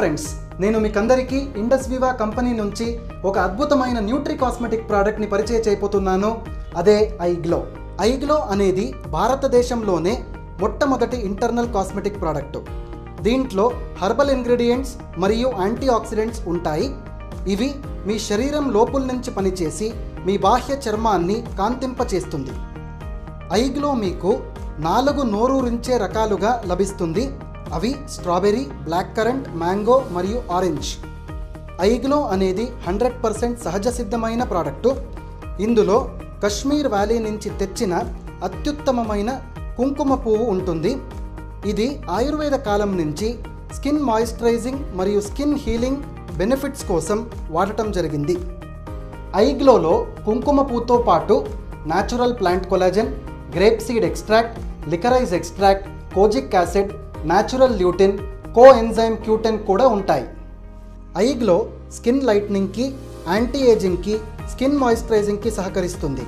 Friends, నేను మీకందరికీ Indus వివా company నుంచి ఒక అద్భుతమైన న్యూట్రీ కాస్మెటిక్ ప్రోడక్ట్ని పరిచయం చేయబోతున్నాను. అదే ఐగ్లో. ఐగ్లో అనేది భారతదేశంలోనే మొట్టమొదటి ఇంటర్నల్ కాస్మెటిక్ ప్రోడక్ట్. దీంట్లో హెర్బల్ ఇంగ్రీడియంట్స్ మరియు యాంటీ ఆక్సిడెంట్స్ ఉంటాయి. ఇవి మీ శరీరం లోపల నుంచి పనిచేసి మీ బాహ్య చర్మాన్ని కాంతింపచేస్తుంది. ఐగ్లో మీకు 4 నోరూరించే రకాలుగా లభిస్తుంది. అవి స్ట్రాబెర్రీ, బ్లాక్ కరెంట్, మ్యాంగో మరియు ఆరెంజ్. ఐగ్లో అనేది 100% సహజ సిద్ధమైన ప్రోడక్టు. ఇందులో కశ్మీర్ వ్యాలీ నుంచి తెచ్చిన అత్యుత్తమమైన కుంకుమ పువ్వు ఉంటుంది. ఇది ఆయుర్వేద కాలం నుంచి స్కిన్ మాయిశ్చరైజింగ్ మరియు స్కిన్ హీలింగ్ బెనిఫిట్స్ కోసం వాడటం జరిగింది. ఐగ్లోలో కుంకుమ పువ్వుతో పాటు natural plant collagen, grape seed extract, liquorice extract, kojic acid, natural lutein, coenzyme Q ten కూడా ఉంటాయి. ఐగ్లో స్కిన్ లైట్నింగ్కి, యాంటీ ఏజింగ్కి, స్కిన్ మాయిశ్చరైజింగ్కి సహకరిస్తుంది.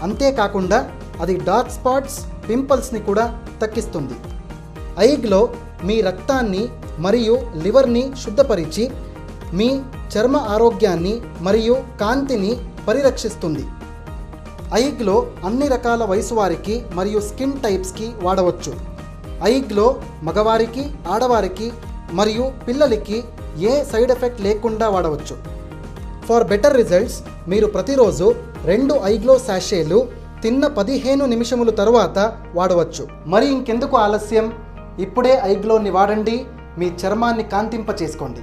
అంతేకాకుండా అది డార్క్ స్పాట్స్, పింపుల్స్ని కూడా తగ్గిస్తుంది. ఐగ్లో మీ రక్తాన్ని మరియు లివర్ని శుద్ధపరిచి మీ చర్మ ఆరోగ్యాన్ని మరియు కాంతిని పరిరక్షిస్తుంది. ఐగ్లో అన్ని రకాల వయసు వారికి మరియు స్కిన్ టైప్స్కి వాడవచ్చు. ఐగ్లో మగవారికి, ఆడవారికి మరియు పిల్లలకి ఏ సైడ్ ఎఫెక్ట్ లేకుండా వాడవచ్చు. ఫర్ బెటర్ రిజల్ట్స్ మీరు ప్రతిరోజు 2 ఐగ్లో శాషేలు తిన్న 15 నిమిషముల తర్వాత వాడవచ్చు. మరి ఇంకెందుకు ఆలస్యం? ఇప్పుడే ఐగ్లోని వాడండి, మీ చర్మాన్ని కాంతింప చేసుకోండి.